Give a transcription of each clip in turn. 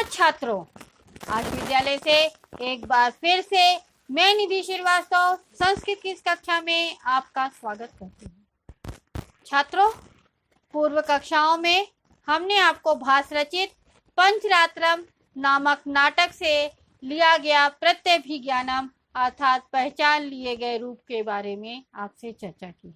छात्रों, आज विद्यालय से एक बार फिर से मैं निधि श्रीवास्तव संस्कृत की इस कक्षा में आपका स्वागत करती हूँ। छात्रों, पूर्व कक्षाओं में हमने आपको भास रचित पंचरात्रम नामक नाटक से लिया गया प्रत्यभिज्ञानम अर्थात पहचान लिए गए रूप के बारे में आपसे चर्चा की।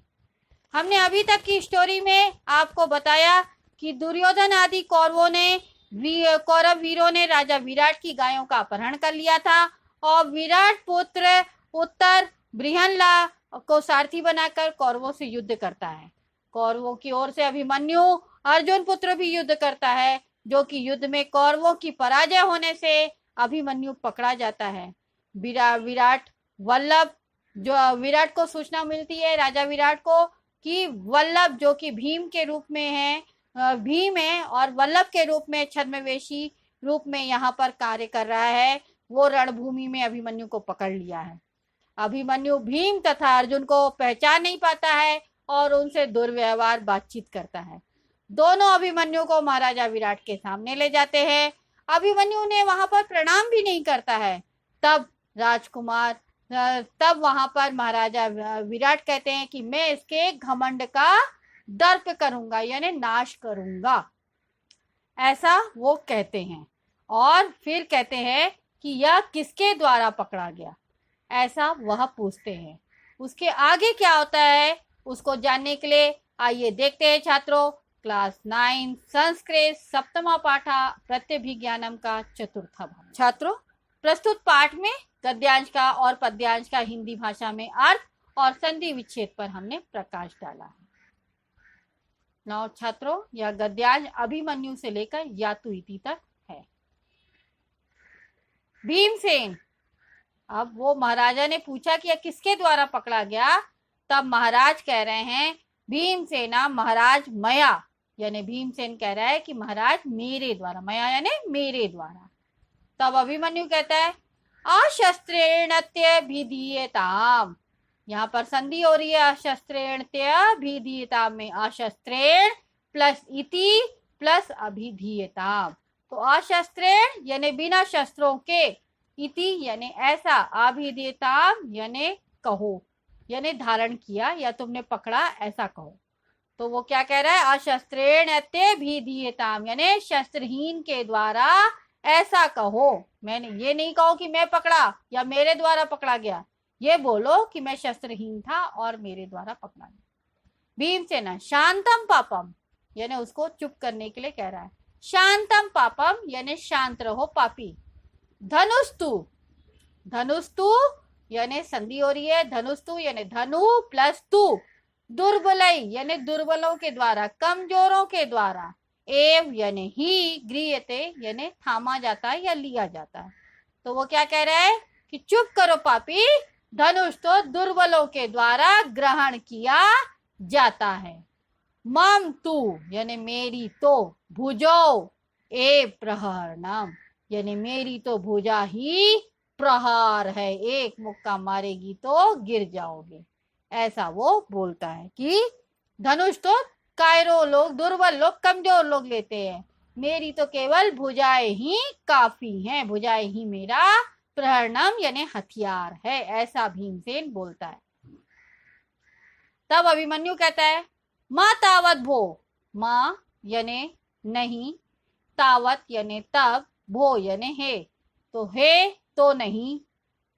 हमने अभी तक की स्टोरी में आपको बताया कि दुर्योधन आदि कौरव वीरों ने राजा विराट की गायों का अपहरण कर लिया था और विराट पुत्र उत्तर बृहनला को सारथी बनाकर कौरवों से युद्ध करता है। कौरवों की ओर से अभिमन्यु अर्जुन पुत्र भी युद्ध करता है, जो कि युद्ध में कौरवों की पराजय होने से अभिमन्यु पकड़ा जाता है। विराट को सूचना मिलती है राजा विराट को कि वल्लभ जो कि भीम के रूप में है, भीम है और वल्लभ के रूप में छद्मवेशी रूप में यहाँ पर कार्य कर रहा है, वो रणभूमि में अभिमन्यु को पकड़ लिया है। अभिमन्यु भीम तथा अर्जुन को पहचान नहीं पाता है और उनसे दुर्व्यवहार बातचीत करता है। दोनों अभिमन्यु को महाराजा विराट के सामने ले जाते हैं। अभिमन्यु ने वहां पर प्रणाम भी नहीं करता है। तब वहां पर महाराजा विराट कहते हैं कि मैं इसके घमंड का दर्प करूंगा, यानी नाश करूंगा, ऐसा वो कहते हैं। और फिर कहते हैं कि यह किसके द्वारा पकड़ा गया, ऐसा वह पूछते हैं। उसके आगे क्या होता है उसको जानने के लिए आइए देखते हैं छात्रों क्लास 9 संस्कृत सप्तमा पाठा प्रत्यभिज्ञानम का चतुर्थ भाग। छात्रों, प्रस्तुत पाठ में गद्यांश का और पद्यांश का हिंदी भाषा में अर्थ और संधि विच्छेद पर हमने प्रकाश डाला है। नौ छात्रों, यह गद्यांश अभिमन्यु से लेकर यातु इति तक है। भीमसेन, अब वो महाराजा ने पूछा कि यह किसके द्वारा पकड़ा गया, तब महाराज कह रहे हैं भीमसेना महाराज मया, यानी भीमसेन कह रहा है कि महाराज मेरे द्वारा, मया यानी मेरे द्वारा। तब अभिमन्यु कहता है अशस्त्रेणत्य भिधीयताम, यहाँ पर संधि हो रही है अशस्त्रेणत्य भिधीयताम में, अशस्त्रेण प्लस इति प्लस अभिधीयताम। तो अशस्त्रेण यानी बिना शस्त्रों के, इति यानी ऐसा, अभिधीयताम यानी कहो, यानी धारण किया या तुमने पकड़ा ऐसा कहो। तो वो क्या कह रहा है अशस्त्रेणत्य भिधीयताम यानी शस्त्रहीन के द्वारा ऐसा कहो। मैंने ये नहीं कहो कि मैं पकड़ा या मेरे द्वारा पकड़ा गया, ये बोलो कि मैं शस्त्रहीन था और मेरे द्वारा पकड़ा गया। भीमसेन शांतम पापम यानी उसको चुप करने के लिए कह रहा है। शांतम पापम यानी शांत रहो पापी। धनुस्तु, धनुस्तु यानी संधि हो रही है, धनुस्तु यानी धनु प्लस तु, दुर्बलई यानी दुर्बलों के द्वारा, कमजोरों के द्वारा, एव यानी ही, गृह्यते यानी थामा जाता है या लिया जाता है। तो वो क्या कह रहा है कि चुप करो पापी, धनुष तो दुर्बलों के द्वारा ग्रहण किया जाता है। मम तू यानी मेरी तो, भुजो ए प्रहरणम यानी मेरी तो भुजा ही प्रहार है, एक मुक्का मारेगी तो गिर जाओगे, ऐसा वो बोलता है कि धनुष तो कायरो लोग, दुर्बल लोग, कमजोर लोग लेते हैं, मेरी तो केवल भुजाएं ही काफी हैं, भुजाएं ही मेरा प्रहरणम यानी हथियार है, ऐसा भीमसेन बोलता है। तब अभिमन्यु कहता है माँ तावत भो, माँ यानी नहीं, तावत यानी तब, भो यानी हे, तो हे तो नहीं,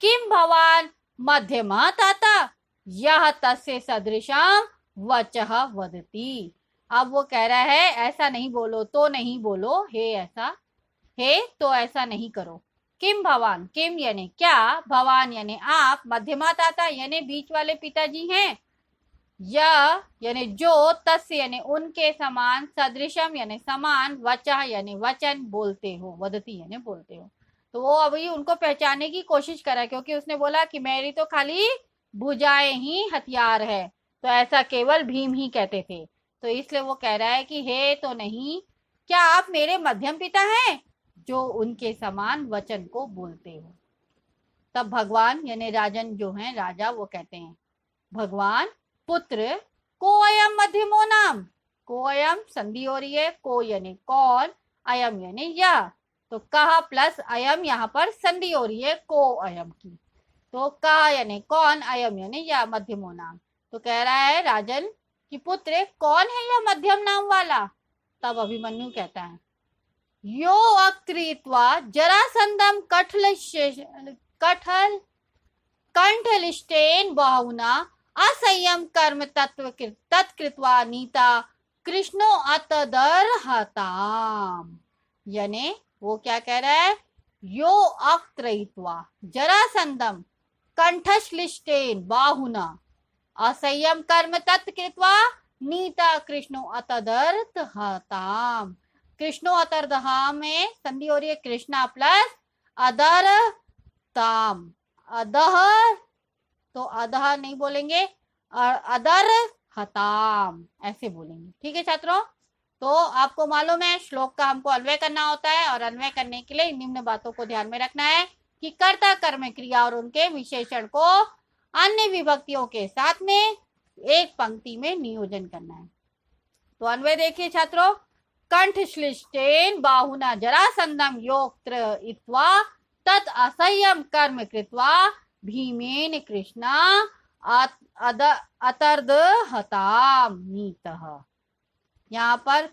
किम भवान मध्यमा ताता यह तस्य सदृशम वचः वदति। अब वो कह रहा है ऐसा नहीं बोलो, तो नहीं बोलो, हे ऐसा, हे तो ऐसा नहीं करो। किम भवान, किम यानी क्या, भवान यानी आप, मध्यमा ताता यानी बीच वाले पिताजी हैं, यह यानी जो, तस्य यानी उनके समान, सदृशम यानी समान, वचः यानी वचन, बोलते हो, वदति यानी बोलते हो। तो वो अभी उनको पहचानने की कोशिश कर रहा है, क्योंकि उसने बोला कि मेरी तो खाली भुजाएं ही हथियार है, तो ऐसा केवल भीम ही कहते थे, तो इसलिए वो कह रहा है कि हे तो नहीं, क्या आप मेरे मध्यम पिता हैं जो उनके समान वचन को बोलते हो। तब भगवान यानी राजन जो हैं, राजा, वो कहते हैं भगवान पुत्र को अयम मध्यमो नाम, को अयम संधि हो रही है, को यानी कौन, अयम यानी यह, तो कह प्लस अयम यहाँ पर संधि हो रही है को अयम की। तो कह यानी कौन, अयम यानी यह मध्यमो नाम। तो कह रहा है राजन कि पुत्र कौन है यह मध्यम नाम वाला। तब अभिमन्यु कहता है यो अक्रीत्वा जरासंधम कठल कंठलिष्टेन बहुना असंयम कर्म तत्कृत्वा नीता कृष्णो अतदर्हताम। यानी वो क्या कह रहा है, यो अक्त्रयित्वा जरासंधम कंठश्लिष्टेन बाहुना असंयम कर्म तत्कृत्वा नीता कृष्णो अतदर्हताम। कृष्णो अतर्दहाम में संधि हो रही है कृष्णा प्लस अदर ताम। अदह तो अदह नहीं बोलेंगे, अदर हताम ऐसे बोलेंगे। ठीक है छात्रों, तो आपको मालूम है श्लोक का हमको अन्वय करना होता है, और अन्वय करने के लिए निम्न बातों को ध्यान में रखना है कि कर्ता कर्म क्रिया और उनके विशेषण को अन्य विभक्तियों के साथ में एक पंक्ति में नियोजन करना है। तो अन्वय देखिए छात्रों, कंठश्लिष्टेन बाहुना जरासंधम योक्त्र इत्वा तत् असंयम कर्म कृत्वा भीमेन कृष्णा अतर्द हताम नीतः। यहाँ पर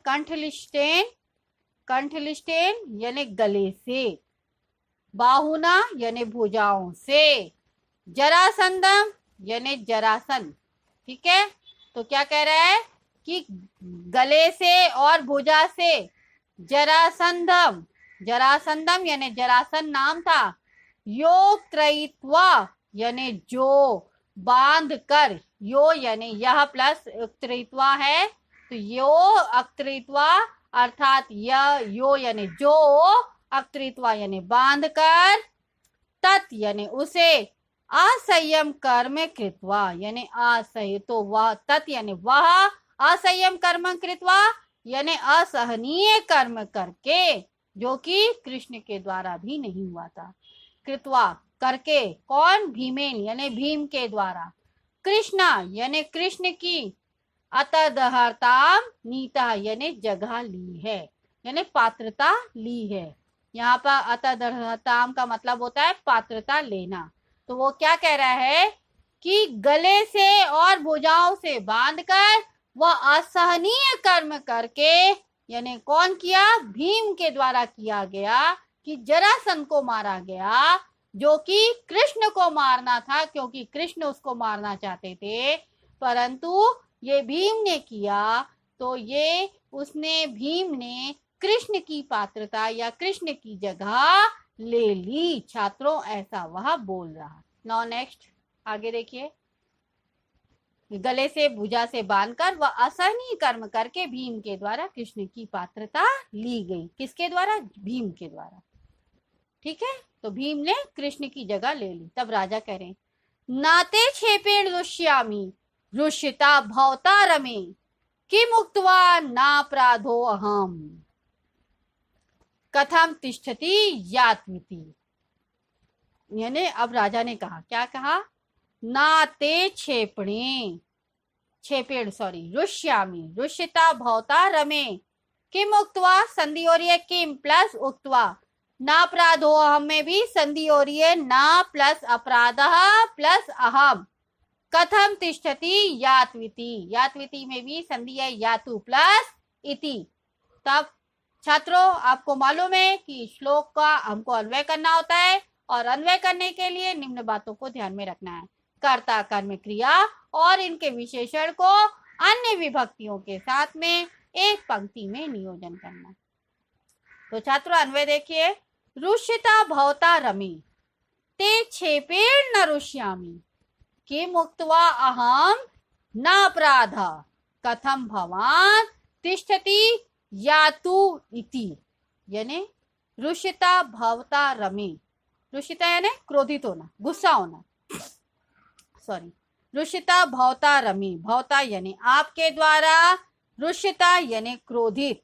कंठलिष्टेन यानी गले से, बाहुना यानी भुजाओं से, जरासंधम यानी जरासन। ठीक है, तो क्या कह रहा है कि गले से और भुजा से जरासंधम, जरासंधम यानी जरासन नाम था, योग त्रयित्वा यानी जो बांध कर, यो यानी यह प्लस त्रयित्वा है, तो यो अक्त्रित्वा अर्थात यह यो यानी जो, अक्त्रित्वा यानी बांध कर, तत् यानी उसे, असंयम कर्म कृत्वा यानी असह्य, तो वह तत् यानी वह, असंयम कर्म कृत्वा यानी असहनीय कर्म करके, जो कि कृष्ण के द्वारा भी नहीं हुआ था। कृत्वा करके, कौन, भीमेन यानी भीम के द्वारा, कृष्णा यानी कृष्ण की, अतदहर्ताम नीता यानी जगह ली है, यानी पात्रता ली है। यहाँ पर अतदहर्ताम का मतलब होता है पात्रता लेना। तो वो क्या कह रहा है कि गले से और भुजाओं से बांधकर वह असहनीय कर्म करके, यानी कौन किया, भीम के द्वारा किया गया, कि जरासंध को मारा गया, जो कि कृष्ण को मारना था, क्योंकि कृष्ण उसको मारना चाहते थे, परंतु ये भीम ने किया। तो ये उसने, भीम ने कृष्ण की पात्रता या कृष्ण की जगह ले ली। छात्रों ऐसा वह बोल रहा। नाउ नेक्स्ट आगे देखिए, गले से भुजा से बांधकर वह असहनीय कर्म करके भीम के द्वारा कृष्ण की पात्रता ली गई। किसके द्वारा, भीम के द्वारा। ठीक है, तो भीम ने कृष्ण की जगह ले ली। तब राजा कह रहे नाते छेपेण रुष्यामि रुषिता भवता रमे किम उक्त्वा नापराधो अहम कथम तिष्ठति यात्विति। यानी अब राजा ने कहा, क्या कहा, नाते छेपणे छेपेण सॉरी रुष्यामि रुषिता भवता रमे किम उक्त्वा, संधि हो रही है किम प्लस उक्त्वा, नापराधो अहम में भी संधि हो रही है ना प्लस अपराधः प्लस अहम, कथम तिष्ठति यात्विति, यात्विति में भी संधि है यातु प्लस इति। तब छात्रों आपको मालूम है कि श्लोक का हमको अन्वय करना होता है, और अन्वय करने के लिए निम्न बातों को ध्यान में रखना है। कर्ता कर्म क्रिया और इनके विशेषण को अन्य विभक्तियों के साथ में एक पंक्ति में नियोजन करना। तो छात्रों अन्वय देखिए, रुषिता भवता रमे ते छेपेण न रुष्यामि किम उक्त्वा अहम न अपराध कथम भवान तिष्ठति यातु इति। यानी रुषिता भवता रमे, रुषिता यानी क्रोधित होना, गुस्सा होना, सॉरी, रुषिता भवता रमे, भवता यानी आपके द्वारा, रुषिता यानी क्रोधित,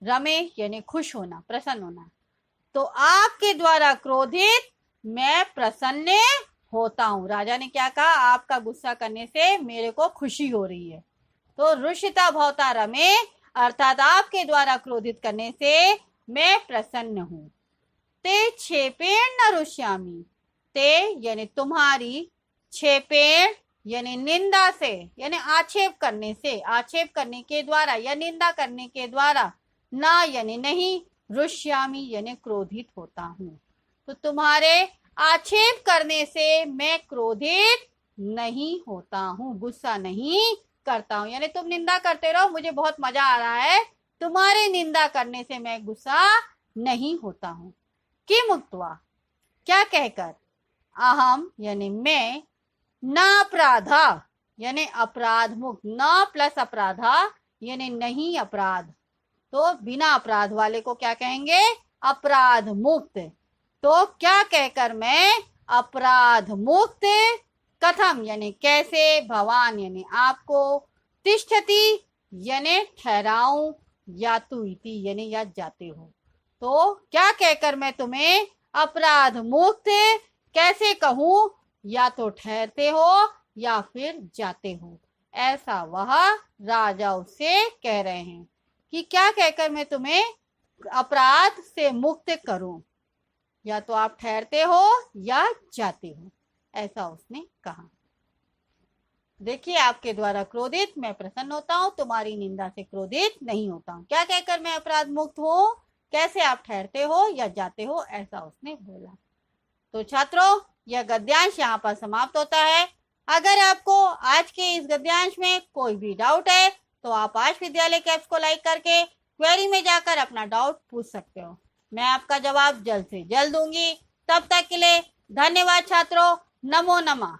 रमे यानी खुश होना, प्रसन्न होना। तो आपके द्वारा क्रोधित मैं प्रसन्न होता हूं। राजा ने क्या कहा, आपका गुस्सा करने से मेरे को खुशी हो रही है। तो रुषिता भवता रमे अर्थात आपके द्वारा क्रोधित करने से मैं प्रसन्न हूं। ते क्षेपेण न रुष्यामि। ते यानी तुम्हारी, क्षेपेण यानी निंदा से, यानी आक्षेप करने से, आक्षेप करने के द्वारा या निंदा करने के द्वारा, ना यानी नहीं, रुष्यामि यानी क्रोधित होता हूँ। तो तुम्हारे आक्षेप करने से मैं क्रोधित नहीं होता हूँ, गुस्सा नहीं करता हूँ। यानी तुम निंदा करते रहो, मुझे बहुत मजा आ रहा है, तुम्हारे निंदा करने से मैं गुस्सा नहीं होता हूँ। किम उक्त्वा, क्या कहकर, अहम यानी मैं, न अपराधा यानी अपराध मुक्त, न प्लस अपराधा यानी नहीं अपराध, तो बिना अपराध वाले को क्या कहेंगे, अपराध मुक्त। तो क्या कहकर मैं अपराध मुक्त, कथम यानी कैसे, भवान यानी आपको, तिष्ठति यानी ठहराऊं, यातु इति यानी या जाते हो। तो क्या कहकर मैं तुम्हें अपराध मुक्त कैसे कहूं, या तो ठहरते हो या फिर जाते हो। ऐसा वह राजा उससे कह रहे हैं कि क्या कहकर मैं तुम्हें अपराध से मुक्त करूं, या तो आप ठहरते हो या जाते हो, ऐसा उसने कहा। देखिए, आपके द्वारा क्रोधित मैं प्रसन्न होता हूं, तुम्हारी निंदा से क्रोधित नहीं होता हूं। क्या कहकर मैं अपराध मुक्त हूं, कैसे आप ठहरते हो या जाते हो, ऐसा उसने बोला। तो छात्रों, यह गद्यांश यहाँ पर समाप्त होता है। अगर आपको आज के इस गद्यांश में कोई भी डाउट है तो आप आश विद्यालय के ऐप्स को लाइक करके क्वेरी में जाकर अपना डाउट पूछ सकते हो। मैं आपका जवाब जल्द से जल्द दूंगी। तब तक के लिए धन्यवाद छात्रों। नमो नमः।